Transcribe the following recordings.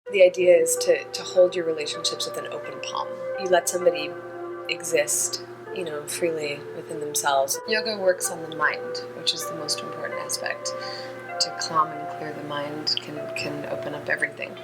The idea is to hold your relationships with an open palm. You let somebody exist, freely within themselves. Yoga works on the mind, which is the most important aspect. To calm and clear the mind can open up everything.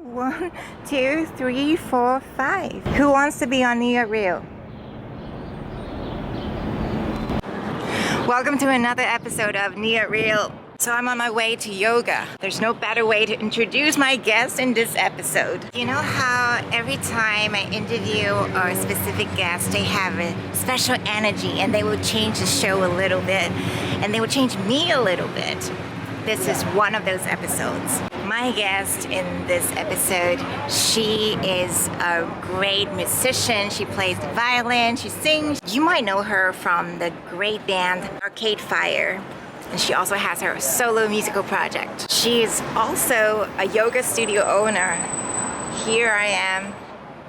One, two, three, four, five. Who wants to be on New York Reel? Welcome to another episode of New York Reel. So I'm on my way to yoga. There's no better way to introduce my guest in this episode. You know how every time I interview a specific guest, they have a special energy and they will change the show a little bit and they will change me a little bit. This is one of those episodes. My guest in this episode, she is a great musician. She plays the violin, she sings. You might know her from the great band Arcade Fire. And she also has her solo musical project. She is also a yoga studio owner. Here I am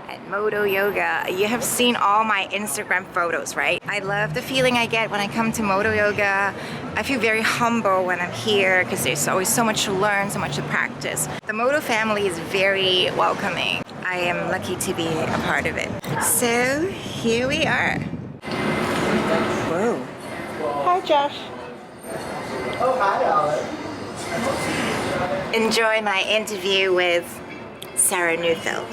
at Modo Yoga. You have seen all my Instagram photos, right? I love the feeling I get when I come to Modo Yoga. I feel very humble when I'm here because there's always so much to learn, so much to practice. The Modo family is very welcoming. I am lucky to be a part of it. So here we are. Whoa. Hi, Josh. Oh, hi, Alex. Enjoy my interview with Sarah Neufeld.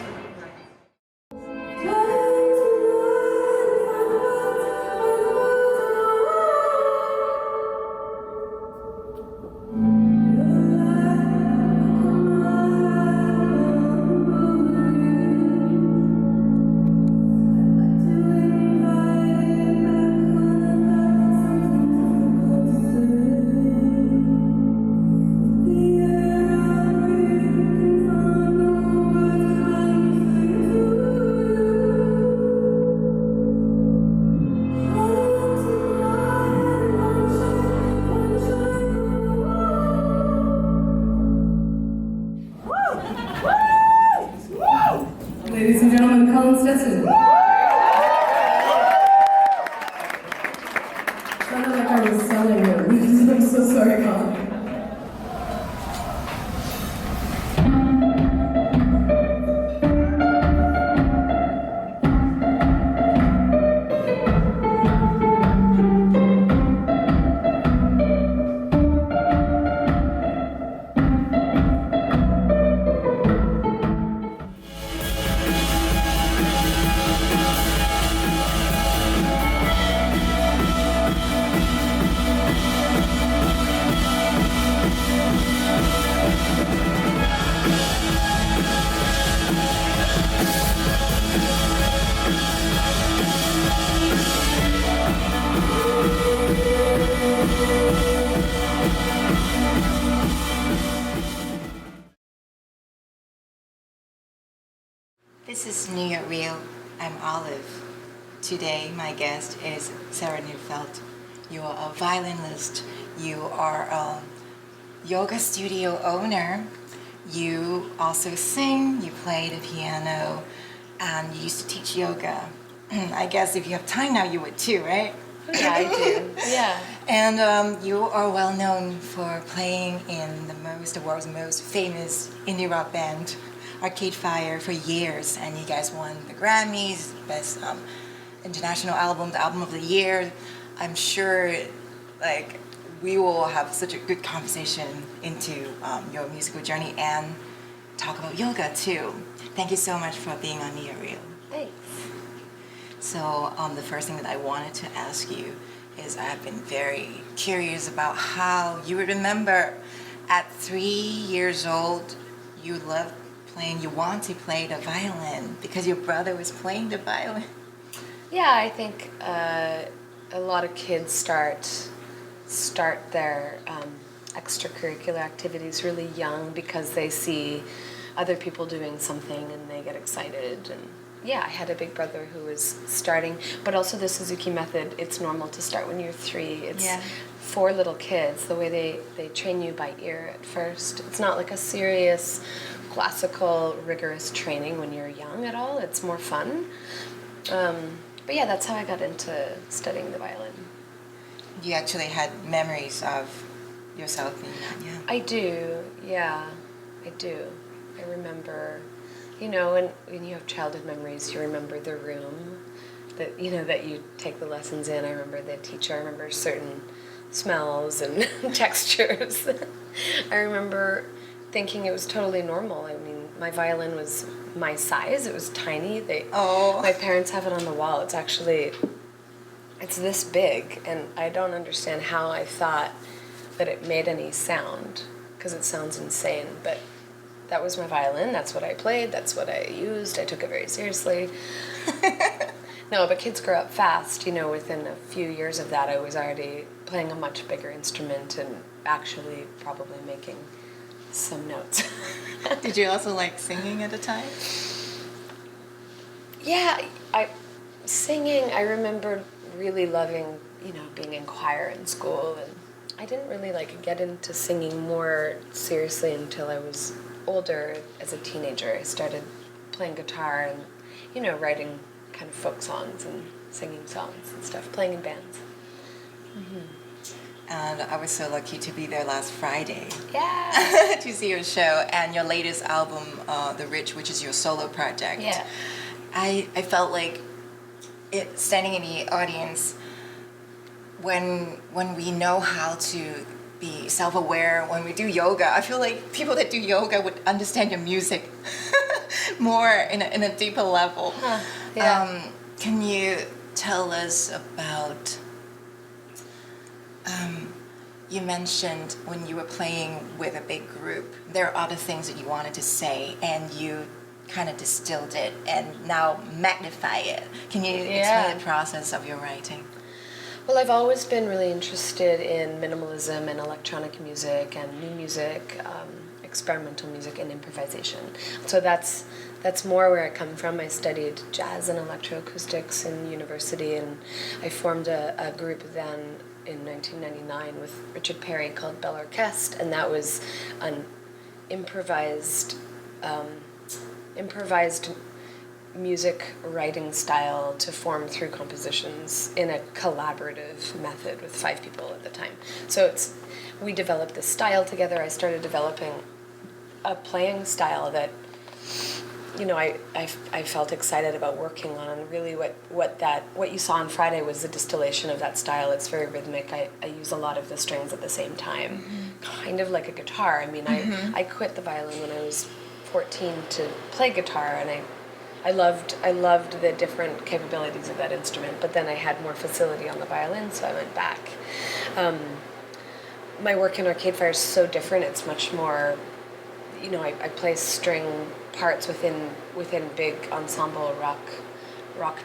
Ladies and gentlemen, Colin Stetson. Sounded like I was selling him. I'm so sorry, Colin. This is New York Reel. I'm Olive. Today, my guest is Sarah Neufeld. You are a violinist. You are a yoga studio owner. You also sing. You play the piano, and you used to teach yoga. I guess if you have time now, you would too, right? Yeah, I do. Yeah. And you are well known for playing in the world's most famous indie rock band, Arcade Fire, for years, and you guys won the Grammys, Best International Album, the Album of the Year. I'm sure, we will have such a good conversation into your musical journey and talk about yoga too. Thank you so much for being on New York Reel. Thanks. So the first thing that I wanted to ask you is I've been very curious about how you would remember at 3 years old you loved playing, you want to play the violin because your brother was playing the violin. Yeah, I think a lot of kids start their extracurricular activities really young because they see other people doing something and they get excited. And yeah, I had a big brother who was starting, but also the Suzuki method, it's normal to start when you're 3. It's for little kids, the way they train you by ear at first. It's not like a serious, classical, rigorous training when you're young at all. It's more fun. But yeah, that's how I got into studying the violin. You actually had memories of yourself in that, yeah. I do, yeah, I do. I remember, you know, when you have childhood memories, you remember the room that, you know, that you take the lessons in. I remember the teacher. I remember certain smells and textures. I remember thinking it was totally normal. I mean, my violin was my size. It was tiny. My parents have it on the wall. It's this big, and I don't understand how I thought that it made any sound, because it sounds insane, but that was my violin. That's what I played. That's what I used. I took it very seriously. No, but kids grow up fast. You know, within a few years of that, I was already playing a much bigger instrument and actually probably making some notes. Did you also like singing at the time? Yeah, singing, I remember really loving, you know, being in choir in school, and I didn't really get into singing more seriously until I was older. As a teenager, I started playing guitar and, you know, writing kind of folk songs and singing songs and stuff, playing in bands. Mm-hmm. And I was so lucky to be there last Friday. Yeah. To see your show and your latest album, The Rich, which is your solo project. Yeah. I felt like standing in the audience, when we know how to be self-aware, when we do yoga, I feel like people that do yoga would understand your music more in a deeper level. Huh. Yeah. Can you tell us about, you mentioned when you were playing with a big group, there are other things that you wanted to say, and you kind of distilled it and now magnify it. Can you explain the process of your writing? Well, I've always been really interested in minimalism and electronic music and new music, experimental music and improvisation. So that's more where I come from. I studied jazz and electroacoustics in university, and I formed a group then in 1999 with Richard Perry called Bell Orchestre, and that was an improvised music writing style to form through compositions in a collaborative method with 5 people at the time. So we developed this style together. I started developing a playing style that, you know, I felt excited about working on, and really what you saw on Friday was the distillation of that style. It's very rhythmic. I use a lot of the strings at the same time, kind of like a guitar. I mean, I quit the violin when I was 14 to play guitar, and I loved the different capabilities of that instrument, but then I had more facility on the violin, so I went back. My work in Arcade Fire is so different. It's much more, you know, I play string parts within big ensemble rock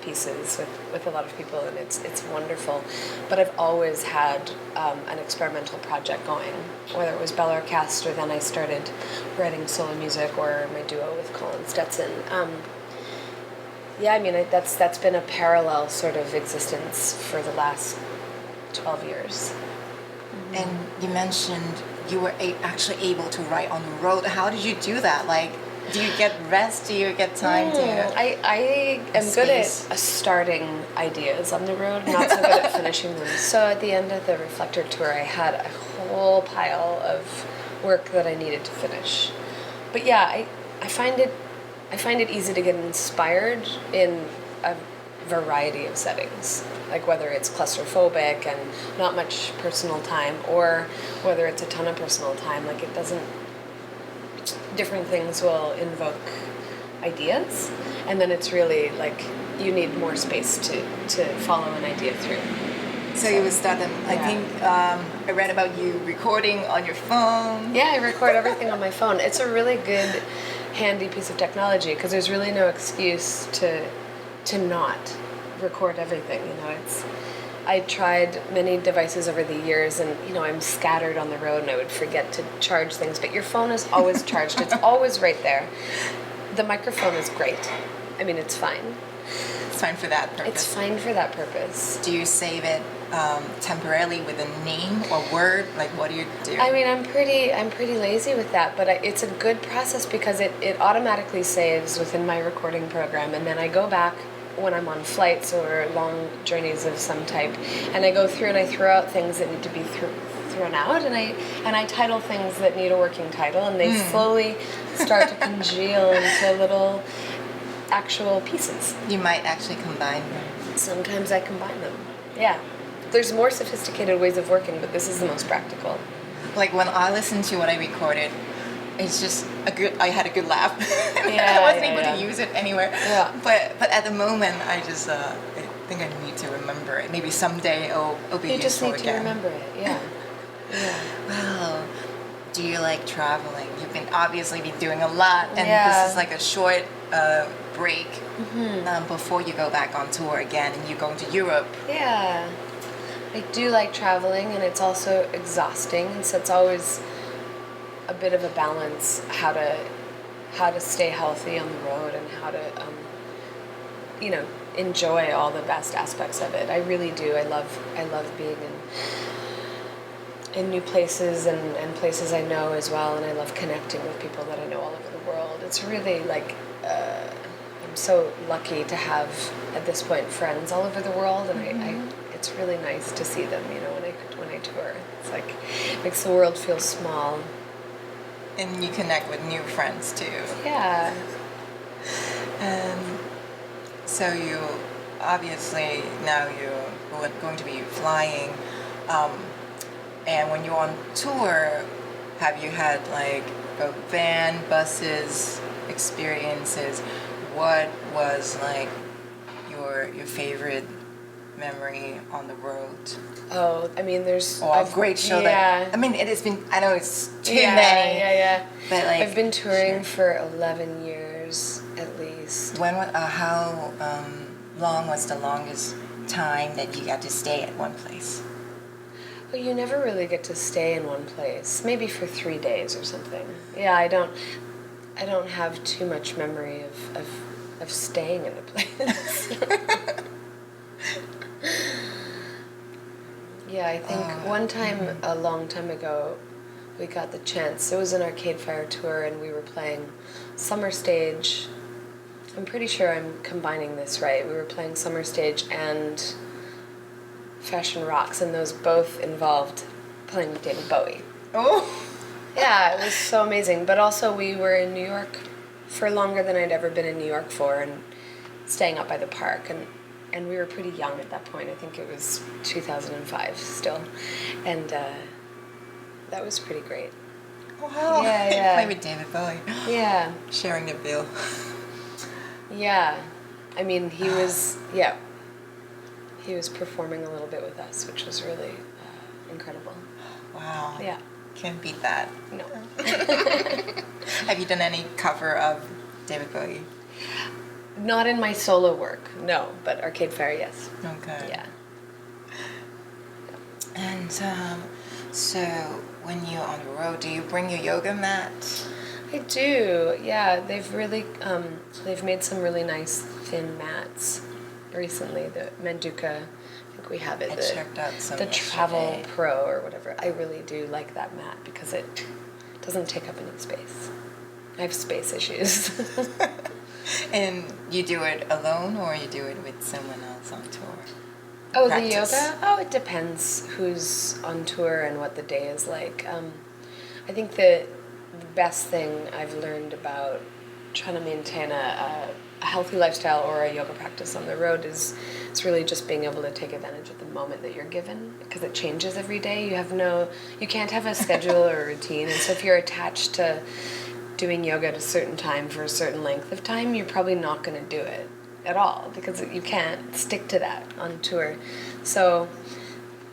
pieces with a lot of people, and it's wonderful. But I've always had an experimental project going, whether it was Bell Orchestre, then I started writing solo music, or my duo with Colin Stetson. Yeah, I mean, that's been a parallel sort of existence for the last 12 years. And you mentioned you were actually able to write on the road. How did you do that? Like, do you get rest? Do you get time to... I am good at starting ideas on the road, not so good at finishing them. So at the end of the Reflector tour, I had a whole pile of work that I needed to finish. But yeah, I find it easy to get inspired in a variety of settings, like whether it's claustrophobic and not much personal time, or whether it's a ton of personal time. Like, it doesn't... Different things will invoke ideas, and then it's really like you need more space to follow an idea through. So you would start them. I think I read about you recording on your phone. Yeah, I record everything on my phone. It's a really good, handy piece of technology, because there's really no excuse to not record everything. You know, I tried many devices over the years, and I'm scattered on the road, and I would forget to charge things. But your phone is always charged; it's always right there. The microphone is great. I mean, it's fine. It's fine for that purpose. It's fine for that purpose. Do you save it temporarily with a name or word? Like, what do you do? I mean, I'm pretty lazy with that, but it's a good process because it automatically saves within my recording program, and then I go back when I'm on flights or long journeys of some type, and I go through and I throw out things that need to be thrown out, and I title things that need a working title, and they slowly start to congeal into little actual pieces. You might actually combine them. Sometimes I combine them. Yeah. There's more sophisticated ways of working, but this is the most practical. Like when I listened to what I recorded, it's just I had a good laugh. Yeah, I wasn't able to use it anywhere. Yeah. But at the moment, I just I think I need to remember it. Maybe someday it'll be You just useful need to again. remember it. Yeah. Yeah. Wow. Do you like traveling? You've been obviously been doing a lot, and Yeah. this is like a short break before you go back on tour again, and you're going to Europe. Yeah. I do like traveling, and it's also exhausting, and so it's always a bit of a balance how to stay healthy on the road and how to enjoy all the best aspects of it. I really do. I love being in new places and places I know as well, and I love connecting with people that I know all over the world. It's really like I'm so lucky to have at this point friends all over the world, and I it's really nice to see them, when I tour. It's like it makes the world feel small. And you connect with new friends too. Yeah. So you obviously now you're going to be flying, and when you're on tour, have you had like a van, buses, experiences? What was like your favorite memory on the road? Oh, I mean, there's Or a great show that I mean, it has been. I know it's too many. Yeah. But like I've been touring for 11 years at least. How long was the longest time that you got to stay at one place? Well, you never really get to stay in one place. Maybe for 3 days or something. Yeah, I don't have too much memory of staying in a place. Yeah, I think one time, a long time ago, we got the chance. It was an Arcade Fire tour, and we were playing Summer Stage. I'm pretty sure I'm combining this right. We were playing Summer Stage and Fashion Rocks, and those both involved playing with David Bowie. Oh! Yeah, it was so amazing. But also, we were in New York for longer than I'd ever been in New York for, and staying up by the park, and we were pretty young at that point. I think it was 2005 still, and that was pretty great. Wow! Yeah. Play with David Bowie. Yeah. Sharing the bill. Yeah, I mean, he was performing a little bit with us, which was really incredible. Wow. Yeah. Can't beat that. No. Have you done any cover of David Bowie? Not in my solo work, no, but Arcade Fire, yes. Okay. Yeah. And so when you're on the road, do you bring your yoga mat? I do, yeah. They've really, they've made some really nice thin mats recently. The Manduka, I think we have it. I checked out some the Travel yesterday. Pro or whatever. I really do like that mat because it doesn't take up any space. I have space issues. And you do it alone, or you do it with someone else on tour? Oh, Practice. the yoga? Oh, it depends who's on tour and what the day is like. I think the best thing I've learned about trying to maintain a healthy lifestyle or a yoga practice on the road is it's really just being able to take advantage of the moment that you're given, because it changes every day. You can't have a schedule or a routine, and so if you're attached to doing yoga at a certain time for a certain length of time, you're probably not going to do it at all, because you can't stick to that on tour. So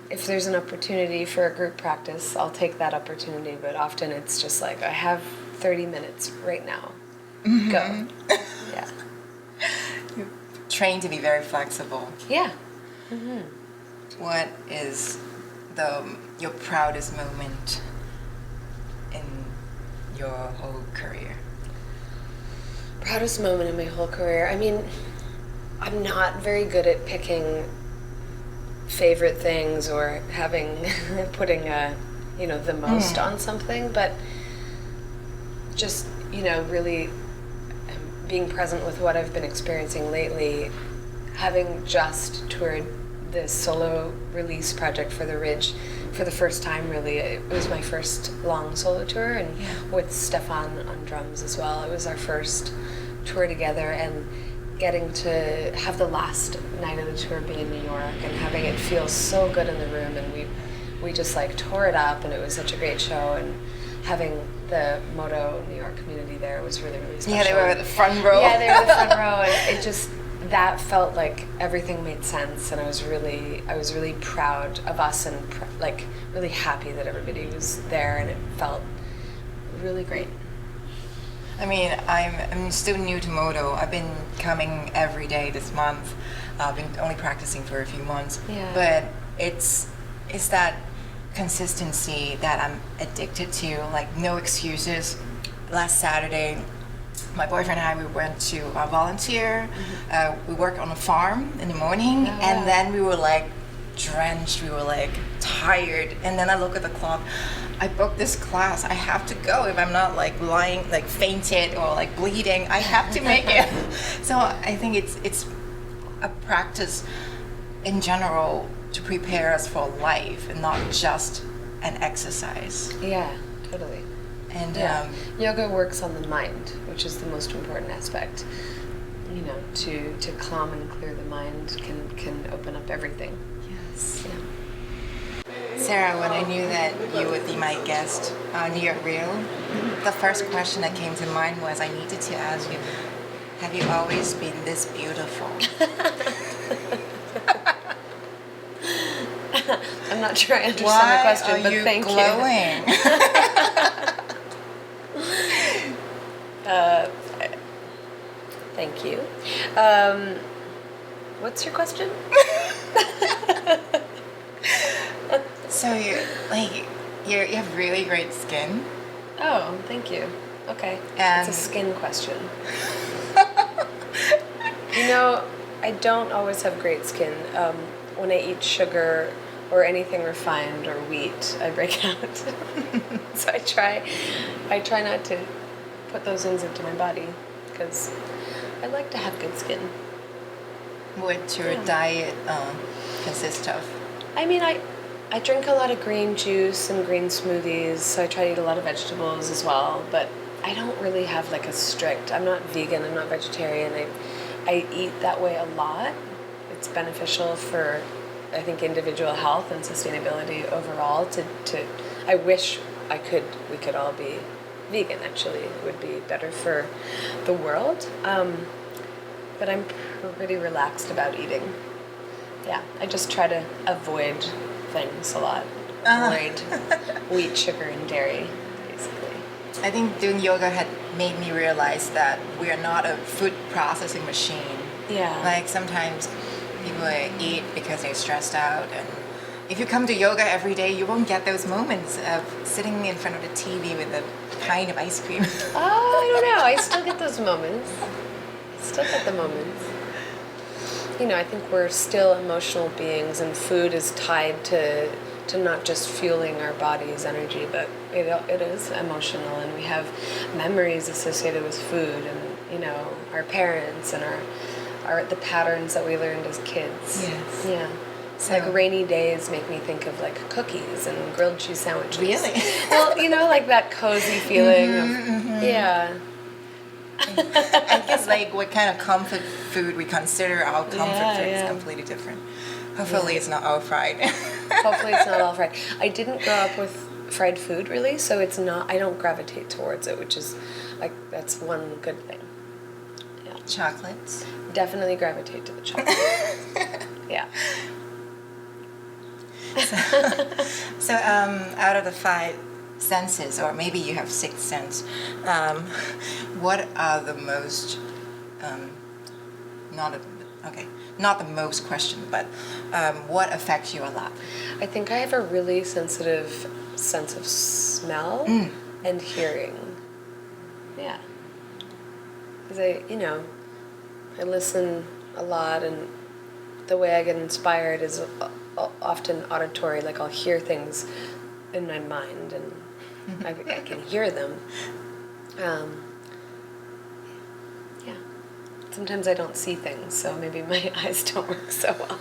if there's an opportunity for a group practice, I'll take that opportunity, but often it's just like, I have 30 minutes right now. Mm-hmm. Go. Yeah. You're trained to be very flexible. Yeah. Mm-hmm. What is your proudest moment in your whole career? Proudest moment in my whole career. I mean, I'm not very good at picking favorite things or putting the most on something, but just, really being present with what I've been experiencing lately, having just toured this solo release project for the Ridge for the first time, really. It was my first long solo tour, and with Stefan on drums as well. It was our first tour together, and getting to have the last night of the tour be in New York and having it feel so good in the room, and we just tore it up, and it was such a great show, and having the Modo New York community there was really, really special. Yeah, they were at the front row. Yeah, they were at the front row, and it just, that felt like everything made sense, and I was really proud of us, and really happy that everybody was there, and it felt really great. I mean, I'm still new to Modo. I've been coming every day this month. I've been only practicing for a few months. Yeah. But it's that consistency that I'm addicted to, no excuses. Last Saturday, my boyfriend and I, we went to volunteer. We worked on a farm in the morning, and then we were drenched, we were tired, and then I look at the clock. I booked this class. I have to go. If I'm not lying, fainted or bleeding, I have to make it. So I think it's a practice in general to prepare us for life and not just an exercise. Yeah, totally. And yoga works on the mind, which is the most important aspect. To calm and clear the mind can open up everything. Yes. Yeah. Sarah, when I knew that you would be my guest on Near Real, the first question that came to mind was I needed to ask you, have you always been this beautiful? I'm not sure I understand the question, but thank you. Why are you glowing? Thank you. What's your question? So you have really great skin. Oh, thank you. Okay. And it's a skin question. I don't always have great skin. When I eat sugar or anything refined or wheat, I break out. So I try not to put those things into my body because I like to have good skin. What's your diet consist of? I mean, I drink a lot of green juice and green smoothies, so I try to eat a lot of vegetables as well, but I don't really have I'm not vegan, I'm not vegetarian. I eat that way a lot. It's beneficial for, I think, individual health and sustainability overall I wish we could all be vegan, actually. It would be better for the world. But I'm pretty relaxed about eating. Yeah, I just try to avoid things a lot. Avoid wheat, sugar, and dairy, basically. I think doing yoga had made me realize that we are not a food processing machine. Yeah. Sometimes people eat because they're stressed out, and if you come to yoga every day, you won't get those moments of sitting in front of the TV with a pint of ice cream. Oh, I don't know. I still get those moments. I think we're still emotional beings, and food is tied to not just fueling our body's energy, but it is emotional, and we have memories associated with food, and our parents and our the patterns that we learned as kids. Yes. Yeah. So, rainy days make me think of grilled and grilled cheese sandwiches. Really? Well, that cozy feeling yeah. I guess what kind of comfort food we consider our comfort food is completely different. Hopefully it's not all fried. Hopefully it's not all fried. I didn't grow up with fried food really, so I don't gravitate towards it, which is that's one good thing. Yeah. Chocolates? Definitely gravitate to the chocolate. Yeah. So out of the 5 senses, or maybe you have 6th sense, what are the most Okay, not the most question, but what affects you a lot? I think I have a really sensitive sense of smell and hearing. Yeah. Because I listen a lot, and the way I get inspired is often auditory. Like I'll hear things in my mind, and I can hear them. Yeah. Sometimes I don't see things, so maybe my eyes don't work so well.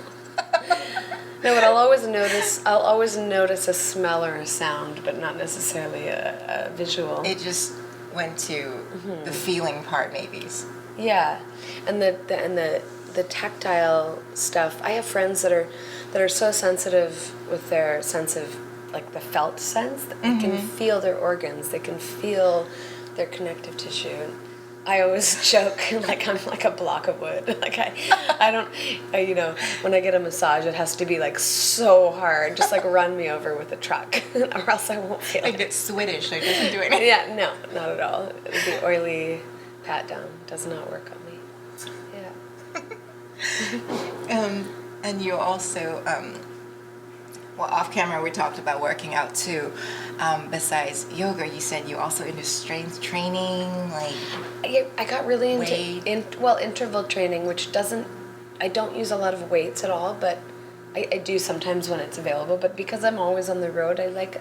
No, but I'll always notice a smell or a sound, but not necessarily a visual. It just went to the feeling part, maybe. Yeah, and the tactile stuff. I have friends that are so sensitive with their sense of like the felt sense that they can feel their organs, they can feel their connective tissue. I always joke like I'm like a block of wood. Like when I get a massage, it has to be like so hard, just like run me over with a truck, or else I won't feel it. I get Swedish, like it doesn't do anything. Yeah, no, not at all. The oily pat down does not work on me. Yeah. And you also, off camera we talked about working out too. Besides yoga, you said you also into strength training, like. I got really weight. into interval training, which I don't use a lot of weights at all, but I do sometimes when it's available. But because I'm always on the road, I like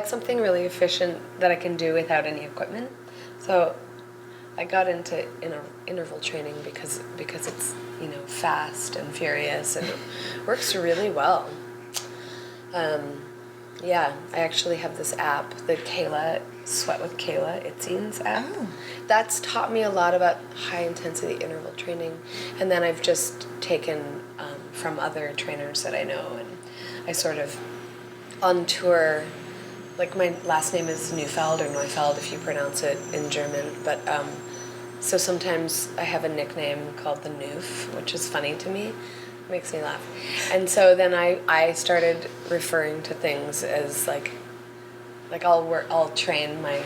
something really efficient that I can do without any equipment. So I got into interval training because it's fast and furious, and it works really well. Yeah, I actually have this app, the Kayla Sweat with Kayla Itzines app. Oh. That's taught me a lot about high intensity interval training, and then I've just taken from other trainers that I know, and I sort of on tour. Like my last name is Neufeld or Neufeld if you pronounce it in German, but so sometimes I have a nickname called the Neuf, which is funny to me. Makes me laugh. And so then I started referring to things as like I'll train my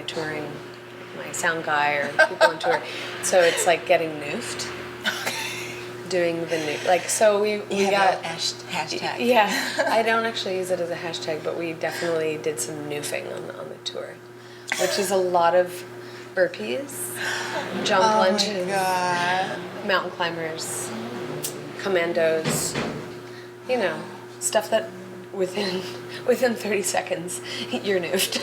touring, my sound guy or people on tour. So it's like getting noofed. Doing the new, like, so we got a hashtag. Yeah, I don't actually use it as a hashtag, but we definitely did some noofing on the tour, which is a lot of burpees, jump lunges, mountain climbers, commandos, stuff that within 30 seconds you're noofed.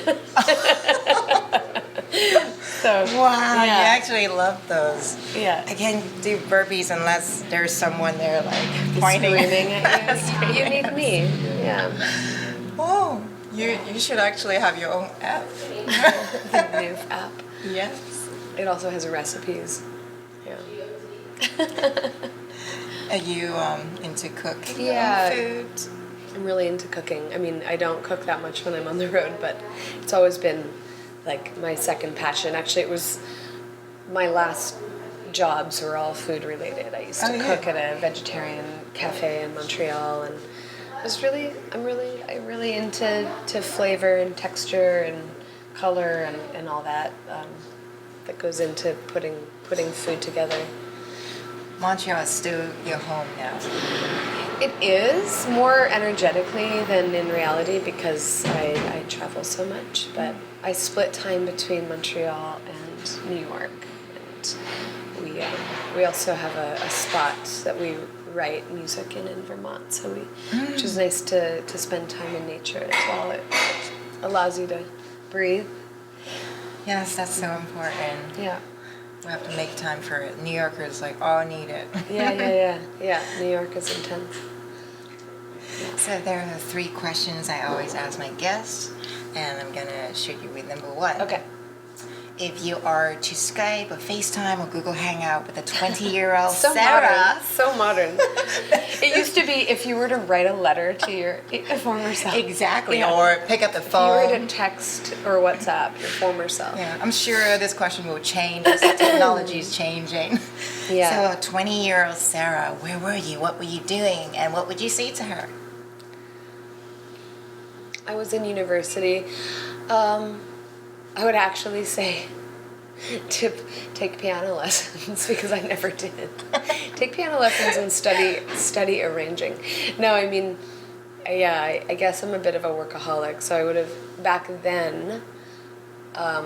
So wow, yeah. You actually love those. Yeah. I can't do burpees unless there's someone there like pointing. Screaming at you. You need me. Yeah. Oh, you should actually have your own app. The Neuf app. Yes. It also has recipes. Yeah. Are you into cooking? Yeah. Food? I'm really into cooking. I mean, I don't cook that much when I'm on the road, but it's always been like my second passion. Actually, it was my last jobs were all food related. I used to cook at a vegetarian cafe in Montreal, and I'm really into flavor and texture and color and all that that goes into putting food together. Montreal is still your home now. It is more energetically than in reality because I travel so much, but I split time between Montreal and New York, and we also have a spot that we write music in Vermont, so which is nice to spend time in nature as well. It allows you to breathe. Yes, that's so important. Yeah. We have to make time for it. New Yorkers all need it. Yeah. New York is intense. So there are 3 questions I always ask my guests, and I'm gonna shoot you with number 1. Okay. If you are to Skype or FaceTime or Google Hangout with a 20-year-old So Sarah. so modern. It used to be if you were to write a letter to your former self. Exactly, Yeah. or pick up the phone. If you were to text or WhatsApp your former self. Yeah, I'm sure this question will change as the technology is changing. Yeah. So 20-year-old Sarah, where were you? What were you doing? And what would you say to her? I was in university. I would actually say to take piano lessons because I never did. Take piano lessons and study arranging. No, I mean, yeah, I guess I'm a bit of a workaholic, so I would have, back then, I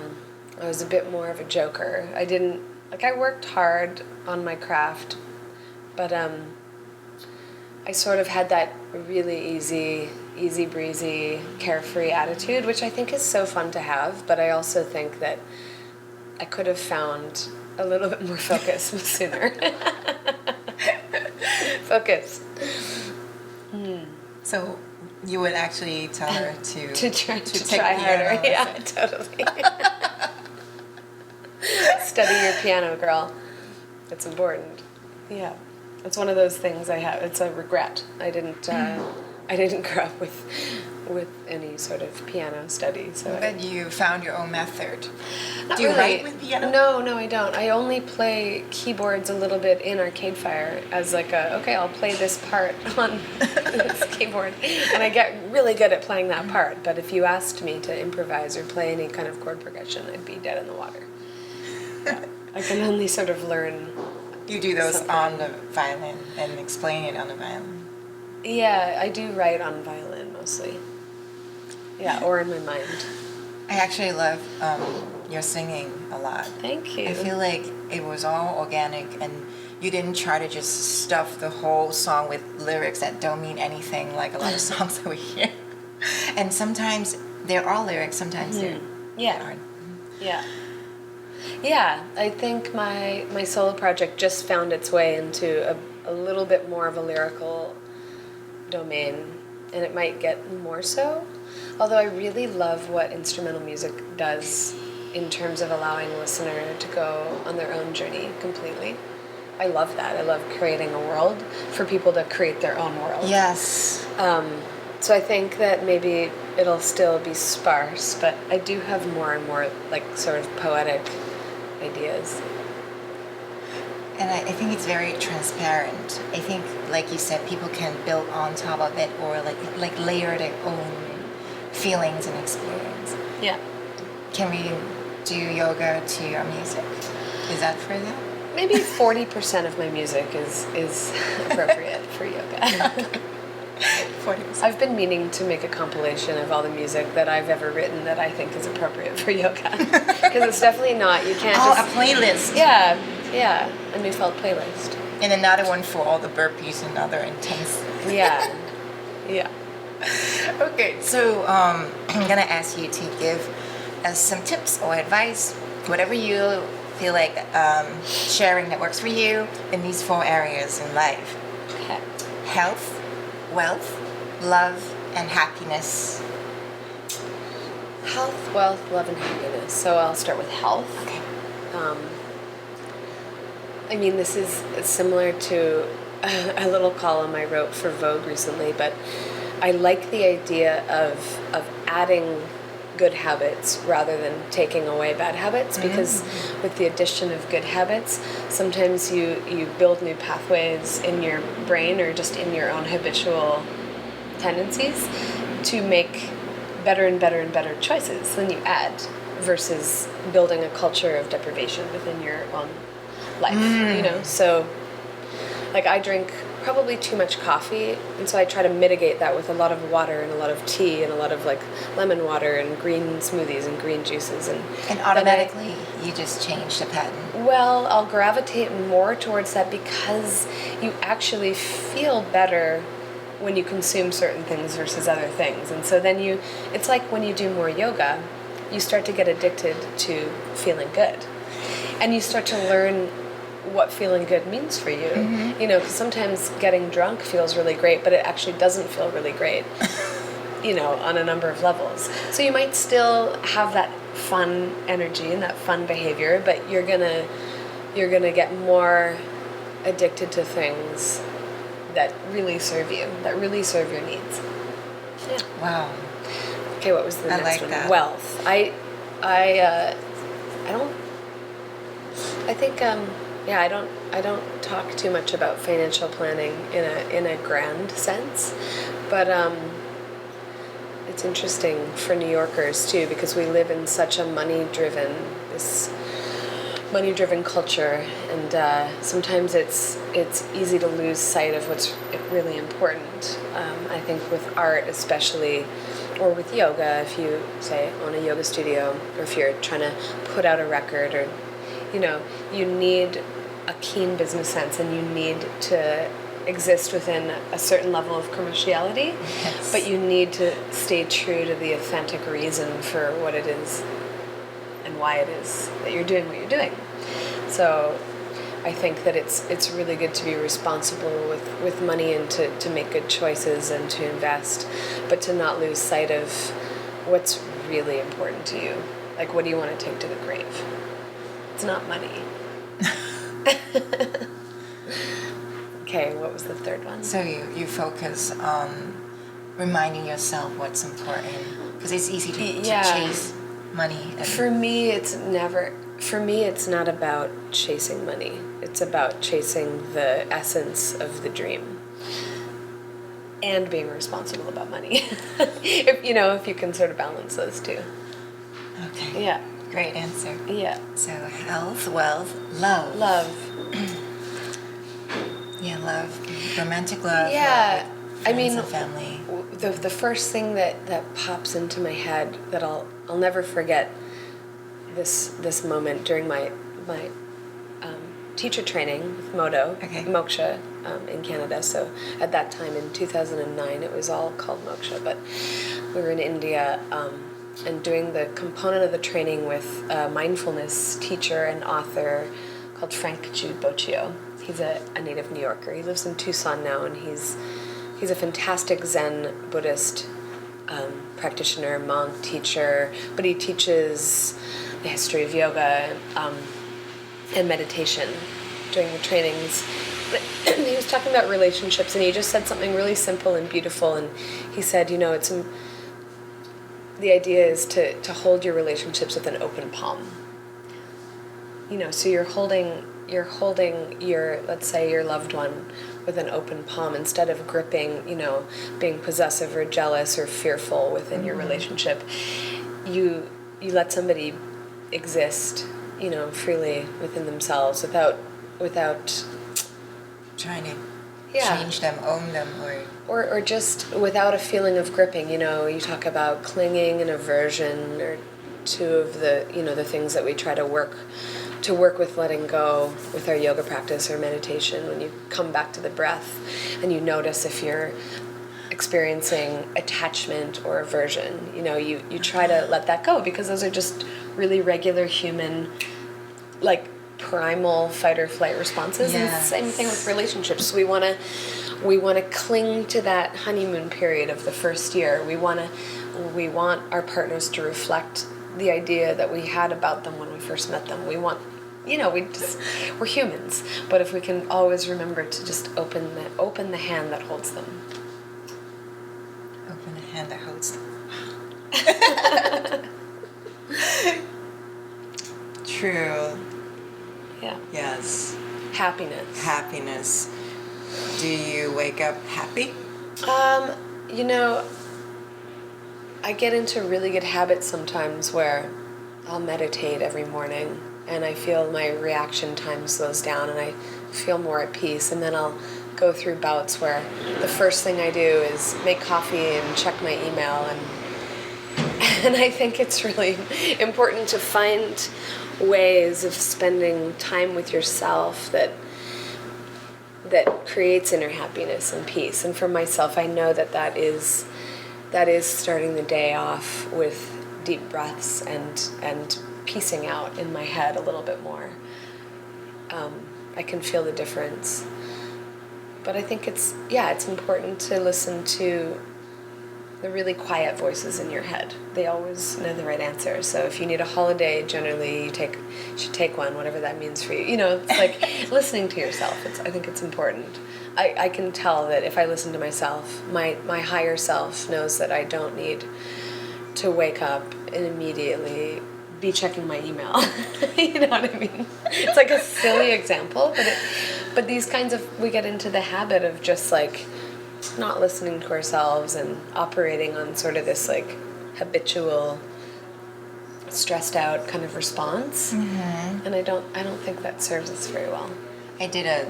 was a bit more of a joker. I worked hard on my craft, but I sort of had that really easy breezy, carefree attitude, which I think is so fun to have, but I also think that I could have found a little bit more focus sooner. Focus. So you would actually tell her to try harder. Yeah, totally. Study your piano, girl. It's important. Yeah, it's one of those things I have. It's a regret. I didn't grow up with any sort of piano study. So but you found your own method. Do you write with piano? No, I don't. I only play keyboards a little bit in Arcade Fire as I'll play this part on this keyboard. And I get really good at playing that part. But if you asked me to improvise or play any kind of chord progression, I'd be dead in the water. Yeah. I can only sort of learn. You do those on the violin and explain it on the violin. Yeah, I do write on violin mostly. Yeah, or in my mind. I actually love your singing a lot. Thank you. I feel like it was all organic and you didn't try to just stuff the whole song with lyrics that don't mean anything like a lot of songs that we hear. And sometimes there are lyrics, sometimes there aren't. Yeah. Yeah, I think my solo project just found its way into a little bit more of a lyrical domain, and it might get more so. Although I really love what instrumental music does in terms of allowing a listener to go on their own journey completely. I love that. I love creating a world for people to create their own world. Yes. So I think that maybe it'll still be sparse, but I do have more and more sort of poetic ideas. And I think it's very transparent. I think, like you said, people can build on top of it or like layer their own feelings and experience. Yeah. Can we do yoga to your music? Is that for that? Maybe 40% of my music is appropriate for yoga. 40%. I've been meaning to make a compilation of all the music that I've ever written that I think is appropriate for yoga. Because it's definitely not. You can't a playlist. Yeah, a Neufeld playlist. And another one for all the burpees and other intense. Yeah. Okay, so I'm gonna ask you to give us some tips or advice, whatever you feel like sharing that works for you in these 4 areas in life: Okay. health, wealth, love, and happiness. Health, wealth, love, and happiness. So I'll start with health. Okay. I mean, this is similar to a little column I wrote for Vogue recently, but I like the idea of adding good habits rather than taking away bad habits, because with the addition of good habits, sometimes you build new pathways in your brain or just in your own habitual tendencies to make better and better and better choices than you add, versus building a culture of deprivation within your own life, So, I drink probably too much coffee, and so I try to mitigate that with a lot of water and a lot of tea and a lot of lemon water and green smoothies and green juices, and automatically you just change the pattern. Well, I'll gravitate more towards that because you actually feel better when you consume certain things versus other things. And so then it's like when you do more yoga, you start to get addicted to feeling good. And you start to learn what feeling good means for you. Because sometimes getting drunk feels really great, but it actually doesn't feel really great, on a number of levels. So you might still have that fun energy and that fun behavior, but you're gonna get more addicted to things that really serve you, that really serve your needs. Yeah. Wow. Okay, what was the next like one? that. Wealth. I don't talk too much about financial planning in a grand sense, but it's interesting for New Yorkers too, because we live in such a money-driven, this money-driven culture, and sometimes it's easy to lose sight of what's really important. I think with art especially, or with yoga, if you say own a yoga studio, or if you're trying to put out a record, or you need a keen business sense, and you need to exist within a certain level of commerciality, Yes. but you need to stay true to the authentic reason for what it is and why it is that you're doing what you're doing. So I think that it's really good to be responsible with money, and to make good choices and to invest, but to not lose sight of what's really important to you. Like, what do you want to take to the grave? It's not money. Okay, what was the third one? So you focus on reminding yourself what's important, because it's easy to chase money. For me, it's not about chasing money. It's about chasing the essence of the dream and being responsible about money. if you can sort of balance those two. Okay. Yeah. Great answer. Yeah. So health, wealth, love. Love. Yeah, love. Romantic love. Yeah. Love with I friends mean, and family. the first thing that pops into my head that I'll never forget this moment during my teacher training with Modo, Moksha, in Canada. So at that time in 2009, it was all called Moksha, but we were in India and doing the component of the training with a mindfulness teacher and author called Frank Jude Boccio. He's a native New Yorker. He lives in Tucson now, and he's a fantastic Zen Buddhist practitioner, monk, teacher, but he teaches the history of yoga and meditation during the trainings. He was talking about relationships, and he just said something really simple and beautiful, and he said, the idea is to hold your relationships with an open palm. So you're holding your, let's say, your loved one with an open palm, instead of gripping, being possessive or jealous or fearful within your relationship. You let somebody exist, freely within themselves without trying to change them, own them, or just without a feeling of gripping. You talk about clinging and aversion, or two of the the things that we try to work with letting go with our yoga practice or meditation. When you come back to the breath and you notice if you're experiencing attachment or aversion, you try to let that go, because those are just really regular human, like, primal fight or flight responses. Yes. And it's the same thing with relationships. We want to cling to that honeymoon period of the first year. We want our partners to reflect the idea that we had about them when we first met them. We want, we're humans. But if we can always remember to just open the hand that holds them. Open the hand that holds them. True. Yeah. Yes. Happiness. Do you wake up happy? I get into really good habits sometimes where I'll meditate every morning, and I feel my reaction time slows down, and I feel more at peace. And then I'll go through bouts where the first thing I do is make coffee and check my email, and I think it's really important to find ways of spending time with yourself that creates inner happiness and peace. And for myself, I know that is starting the day off with deep breaths and piecing out in my head a little bit more. I can feel the difference. But I think it's important to listen to the really quiet voices in your head. They always know the right answer. So if you need a holiday, generally you should take one, whatever that means for you. It's like listening to yourself. I think it's important. I can tell that if I listen to myself, my higher self knows that I don't need to wake up and immediately be checking my email. You know what I mean? It's like a silly example, but these kinds of, we get into the habit of just like not listening to ourselves and operating on sort of this like habitual stressed out kind of response, and I don't think that serves us very well. I did a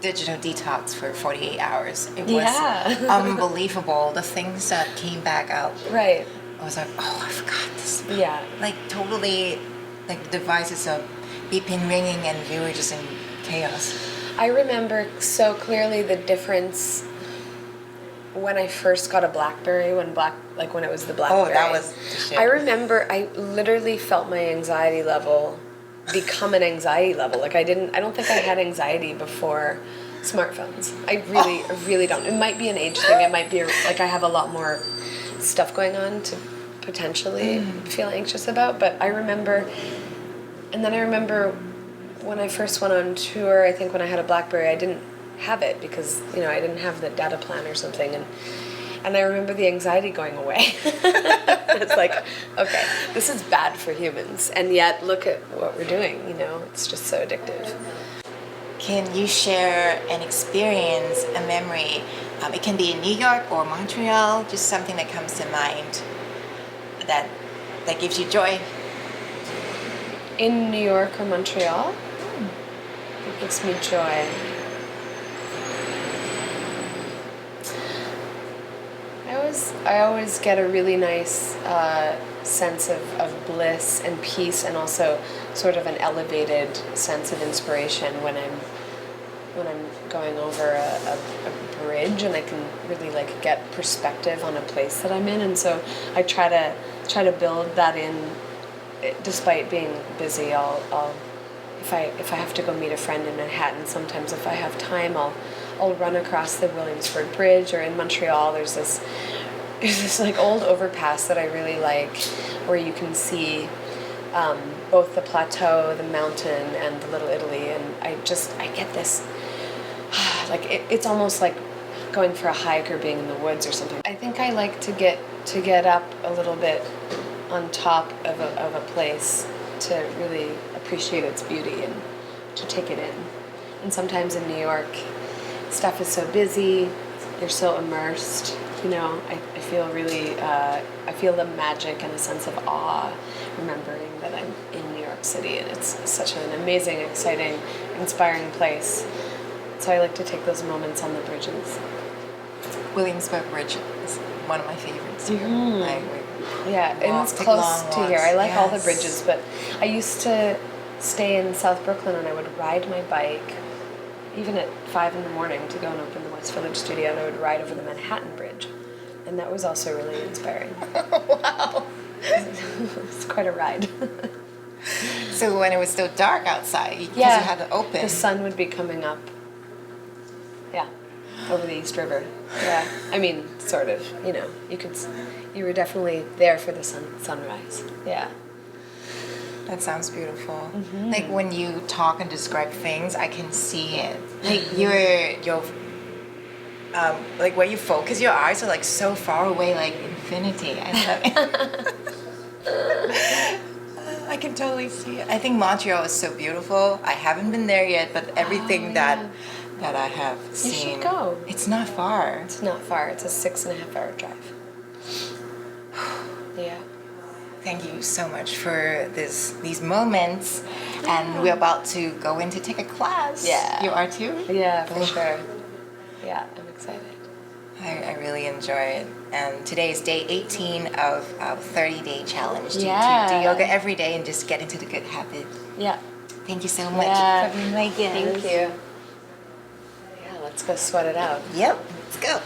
digital detox for 48 hours. It was Yeah. unbelievable. The things that came back out. Right. I was like, oh, I forgot this. Yeah. Like totally, like the devices are beeping, ringing, and we were just in chaos. I remember so clearly the difference when I first got a BlackBerry, when it was the BlackBerry. Oh, that was the shit. I remember I literally felt my anxiety level become an anxiety level. Like I don't think I had anxiety before smartphones. I really don't. It might be an age thing. It might be like I have a lot more stuff going on to potentially feel anxious about. But I remember when I first went on tour, I think when I had a BlackBerry, I didn't have it because, I didn't have the data plan or something. And I remember the anxiety going away. It's like, okay, this is bad for humans. And yet, look at what we're doing, it's just so addictive. Can you share an experience, a memory? It can be in New York or Montreal, just something that comes to mind that gives you joy. In New York or Montreal? It gives me joy. I always get a really nice sense of bliss and peace, and also sort of an elevated sense of inspiration when I'm going over a bridge, and I can really get perspective on a place that I'm in, and so I try to build that in. Despite being busy, I'll if I have to go meet a friend in Manhattan, sometimes if I have time, I'll run across the Williamsburg Bridge, or in Montreal there's this old overpass that I really like, where you can see both the plateau, the mountain, and the Little Italy, and I get this it's almost like going for a hike or being in the woods or something. I think I like to get up a little bit on top of a place to really appreciate its beauty and to take it in. And sometimes in New York, stuff is so busy, you're so immersed, I feel really, I feel the magic and a sense of awe remembering that I'm in New York City, and it's such an amazing, exciting, inspiring place. So I like to take those moments on the bridges. Williamsburg Bridge is one of my favorites here. Yeah, and it's close to here. I like all the bridges, but I used to stay in South Brooklyn, and I would ride my bike, even at 5 a.m, to go and open the West Village studio, and I would ride over the Manhattan Bridge. And that was also really inspiring. Wow. It's quite a ride. So when it was still dark outside, because you had to open. The sun would be coming up. Yeah, over the East River. Yeah, I mean, sort of. You were definitely there for the sunrise. Yeah. That sounds beautiful. Mm-hmm. Like when you talk and describe things, I can see it. Like your like where you focus your eyes are so far away, like infinity. I love it. I can totally see it. I think Montreal is so beautiful. I haven't been there yet, but everything that I have seen. You should go. It's not far. It's not far. It's a 6.5-hour drive. Yeah. Thank you so much for these moments, and we're about to go in to take a class. Yeah. You are too? Yeah, for sure. Yeah, I'm excited. I really enjoy it. And today is day 18 of our 30-day challenge to do yoga every day and just get into the good habit. Yeah. Thank you so much for being my guest. Thank you. Yeah, let's go sweat it out. Yep, let's go.